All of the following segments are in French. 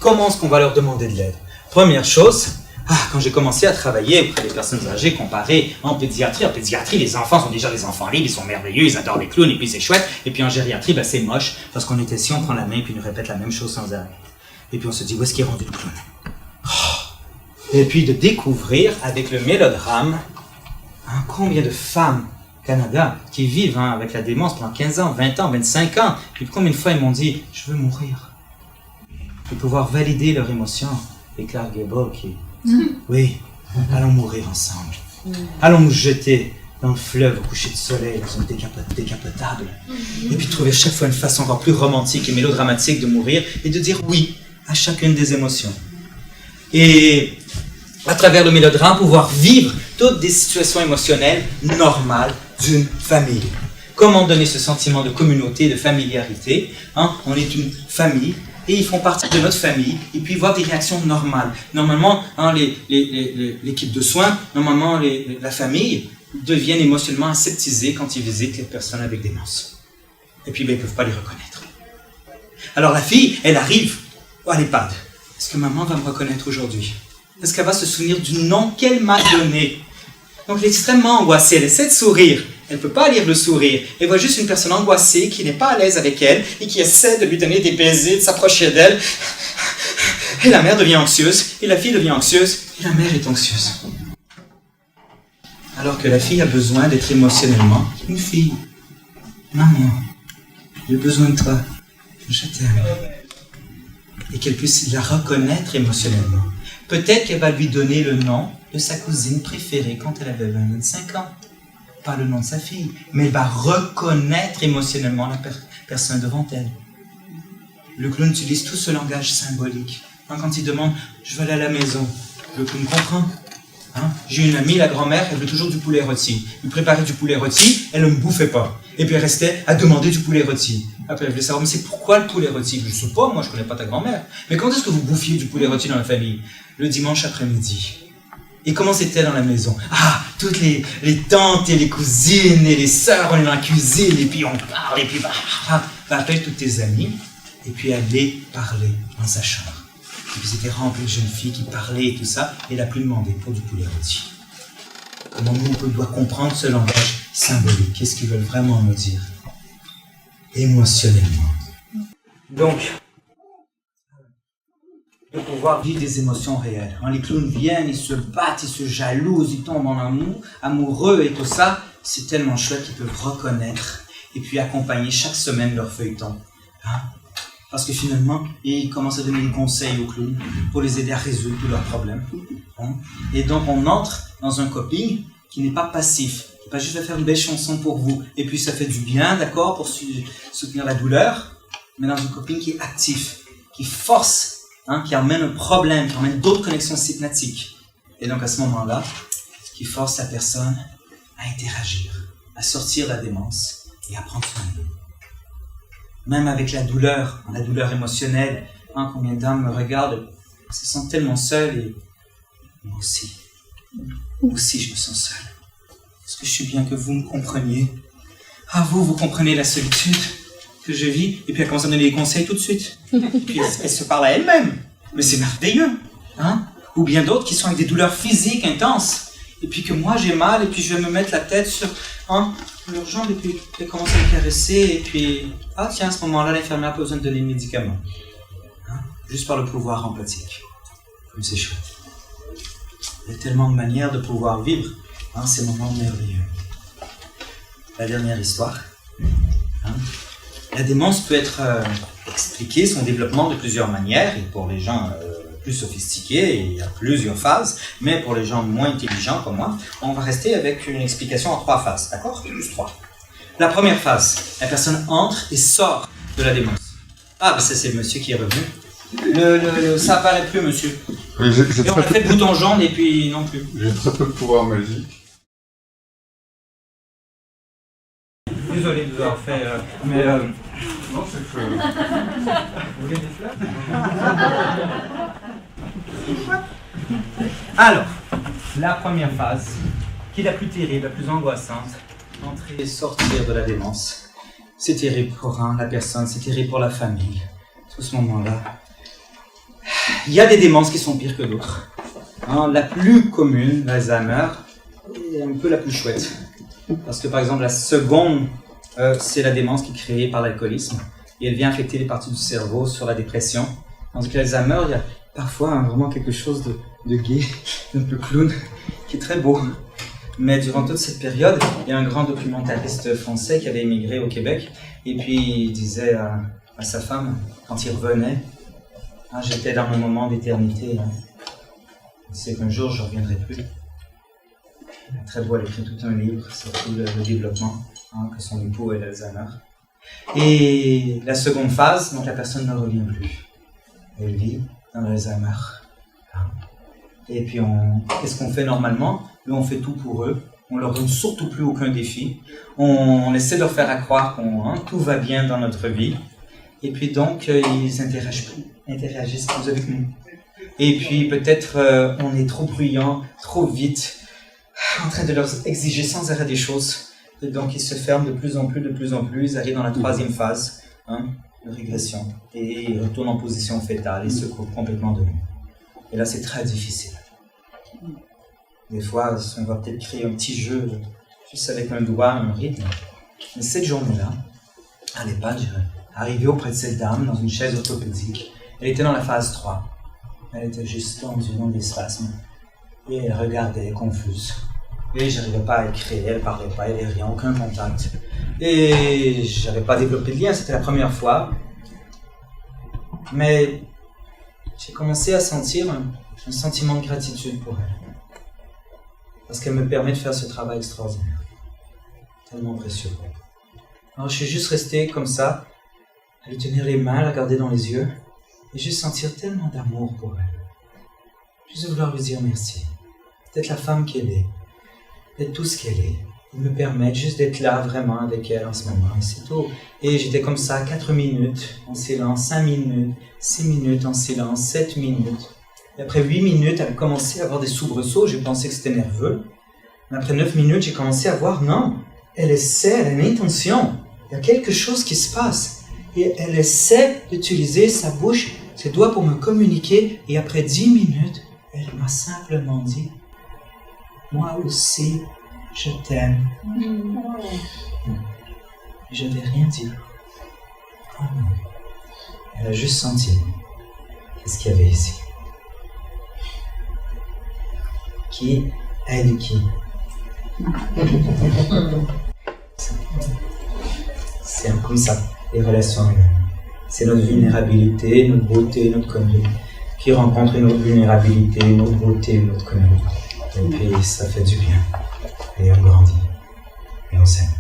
comment est-ce qu'on va leur demander de l'aide? Première chose, quand j'ai commencé à travailler auprès des personnes âgées comparées en pédiatrie, les enfants sont déjà des enfants libres, ils sont merveilleux, ils adorent les clowns, et puis c'est chouette. Et puis en gériatrie, c'est moche, parce qu'on était si on prend la main, puis il nous répète la même chose sans arrêt. Et puis on se dit, où est-ce qu'il est rendu le clown? Et puis de découvrir avec le mélodrame, combien de femmes au Canada qui vivent avec la démence pendant 15 ans, 20 ans, 25 ans, puis combien de fois ils m'ont dit, je veux mourir. Puis pouvoir valider leur émotion. Et Clark Gable qui... Oui, allons mourir ensemble. Allons nous jeter dans le fleuve au coucher du soleil, dans une décapotable. Et puis trouver chaque fois une façon encore plus romantique et mélodramatique de mourir et de dire oui à chacune des émotions. Et à travers le mélodrame, pouvoir vivre toutes des situations émotionnelles normales d'une famille. Comment donner ce sentiment de communauté, de familiarité. On est une famille. Et ils font partie de notre famille, et puis voir des réactions normales. Normalement, l'équipe de soins, la famille, deviennent émotionnellement aseptisés quand ils visitent les personnes avec démence. Et puis, ils ne peuvent pas les reconnaître. Alors la fille, elle arrive à l'EHPAD. Est-ce que maman va me reconnaître aujourd'hui? Est-ce qu'elle va se souvenir du nom qu'elle m'a donné? Donc elle est extrêmement angoissée, elle essaie de sourire. Elle ne peut pas lire le sourire. Elle voit juste une personne angoissée qui n'est pas à l'aise avec elle et qui essaie de lui donner des baisers, de s'approcher d'elle. Et la mère devient anxieuse, et la fille devient anxieuse, et la mère est anxieuse. Alors que la fille a besoin d'être émotionnellement une fille. Maman, j'ai besoin de toi. Je t'aime. Et qu'elle puisse la reconnaître émotionnellement. Peut-être qu'elle va lui donner le nom de sa cousine préférée quand elle avait 25 ans. Pas le nom de sa fille, mais elle va reconnaître émotionnellement la personne devant elle. Le clown utilise tout ce langage symbolique. Quand il demande « je veux aller à la maison », le clown comprend. J'ai une amie, la grand-mère, elle veut toujours du poulet rôti. Lui préparait du poulet rôti, elle ne me bouffait pas. Et puis elle restait à demander du poulet rôti. Après, elle voulait savoir, mais c'est pourquoi le poulet rôti? Je ne sais pas, moi je ne connais pas ta grand-mère. Mais quand est-ce que vous bouffiez du poulet rôti dans la famille? Le dimanche après-midi. Et comment c'était dans la maison? Toutes les tantes et les cousines et les sœurs, on est dans la cuisine, et puis on parle, et puis appelle toutes tes amies, et puis aller parler dans sa chambre. Et puis c'était rempli de jeunes filles qui parlaient et tout ça, et elle a plus demandé pour du poulet rôti. Comment nous, on doit comprendre ce langage symbolique? Qu'est-ce qu'ils veulent vraiment nous dire? Émotionnellement. Donc, de pouvoir vivre des émotions réelles. Les clowns viennent, ils se battent, ils se jalousent, ils tombent en amour, amoureux et tout ça. C'est tellement chouette qu'ils peuvent reconnaître et puis accompagner chaque semaine leur feuilleton. Parce que finalement, ils commencent à donner des conseils aux clowns pour les aider à résoudre tous leurs problèmes. Et donc, on entre dans un coping qui n'est pas passif, qui n'est pas juste à faire une belle chanson pour vous. Et puis, ça fait du bien, d'accord, pour soutenir la douleur, mais dans un coping qui est actif, qui force, qui amène un problème, qui amène d'autres connexions synaptiques. Et donc, à ce moment-là, qui force la personne à interagir, à sortir de la démence et à prendre soin d'eux. Même avec la douleur émotionnelle, combien d'âmes me regardent, se sentent tellement seules et moi aussi je me sens seule. Est-ce que je suis bien que vous me compreniez? Vous comprenez la solitude que je vis, et puis elle commence à donner des conseils tout de suite. Puis elle se parle à elle-même. Mais c'est merveilleux. Ou bien d'autres qui sont avec des douleurs physiques intenses, et puis que moi j'ai mal, et puis je vais me mettre la tête sur leur jambe, et puis elle commence à me caresser, et puis, tiens, à ce moment-là, l'infirmière n'a pas besoin de donner de médicaments. Juste par le pouvoir empathique. Comme c'est chouette. Il y a tellement de manières de pouvoir vivre ces moments merveilleux. La dernière histoire. La démence peut être expliquée, son développement, de plusieurs manières, et pour les gens plus sophistiqués, il y a plusieurs phases, mais pour les gens moins intelligents comme moi, on va rester avec une explication en 3 phases, d'accord? Plus 3. La première phase, la personne entre et sort de la démence. Ça c'est le monsieur qui est revenu. Ça apparaît plus, monsieur. Oui, et on a fait le bouton jaune et puis non plus. J'ai très peu de pouvoir magique. Désolé de vous avoir fait, mais... Non, c'est que... Vous voulez des fleurs? Alors, la première phase, qui est la plus terrible, la plus angoissante, entrer et sortir de la démence. C'est terrible pour la personne, c'est terrible pour la famille. Tout ce moment-là, il y a des démences qui sont pires que d'autres. Hein, la plus commune, l'Alzheimer, est un peu la plus chouette. Parce que par exemple, la seconde, c'est la démence qui est créée par l'alcoolisme. Et elle vient affecter les parties du cerveau sur la dépression. Tandis que l'Alzheimer, il y a parfois vraiment quelque chose de gai, un peu clown, qui est très beau. Mais durant toute cette période, il y a un grand documentariste français qui avait émigré au Québec. Et puis il disait à sa femme, quand il revenait, ah, j'étais dans mon moment d'éternité. Hein. C'est qu'un jour, je ne reviendrai plus. Très beau, elle écrit tout un livre sur tout le développement hein, que son époux ait l'Alzheimer. Et la seconde phase, donc la personne ne revient plus. Elle vit dans l'Alzheimer. Et puis, qu'est-ce qu'on fait normalement? Nous, on fait tout pour eux. On leur donne surtout plus aucun défi. On essaie de leur faire croire que tout va bien dans notre vie. Et puis donc, ils interagissent plus avec nous. Et puis peut-être on est trop bruyant, trop vite, en train de leur exiger sans arrêt des choses. Et donc ils se ferment de plus en plus. Ils arrivent dans la troisième phase de régression. Et ils retournent en position fétale, ils se coupent complètement de nous. Et là c'est très difficile. Des fois, on va peut-être créer un petit jeu, juste avec un doigt, un rythme. Mais cette journée-là, à l'EHPAD, arrivé auprès de cette dame dans une chaise orthopédique. Elle était dans la phase 3. Elle était juste tendue dans des spasmes. Et elle regardait, confuse. Et je n'arrivais pas à écrire, elle ne parlait pas, il n'y avait rien, aucun contact. Et je n'avais pas développé de lien, c'était la première fois. Mais j'ai commencé à sentir un sentiment de gratitude pour elle. Parce qu'elle me permet de faire ce travail extraordinaire. Tellement précieux. Alors je suis juste resté comme ça, à lui tenir les mains, la regarder dans les yeux, et juste sentir tellement d'amour pour elle. Juste vouloir lui dire merci. D'être la femme qu'elle est, d'être tout ce qu'elle est, et me permettre juste d'être là vraiment avec elle en ce moment, et c'est tout. Et j'étais comme ça, 4 minutes en silence, 5 minutes, 6 minutes en silence, 7 minutes. Et après 8 minutes, elle a commencé à avoir des soubresauts, j'ai pensé que c'était nerveux. Mais après 9 minutes, j'ai commencé à voir, non, elle essaie, elle a une intention. Il y a quelque chose qui se passe. Et elle essaie d'utiliser sa bouche, ses doigts pour me communiquer. Et après 10 minutes, elle m'a simplement dit « Moi aussi, je t'aime. » Je n'avais rien dit. Oh non. Elle a juste senti qu'est-ce qu'il y avait ici. Qui aide qui? C'est un peu comme ça, les relations humaines. C'est notre vulnérabilité, notre beauté, notre connerie, qui rencontre une autre vulnérabilité, une autre beauté, une autre connerie. Et puis ça fait du bien. Et on grandit. Et on s'aime.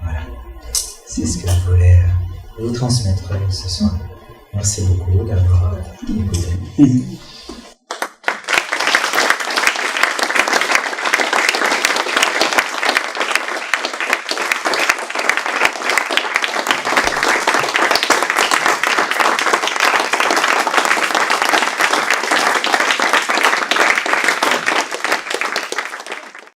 Voilà. C'est ce que je voulais vous transmettre ce soir. Merci beaucoup d'avoir écouté.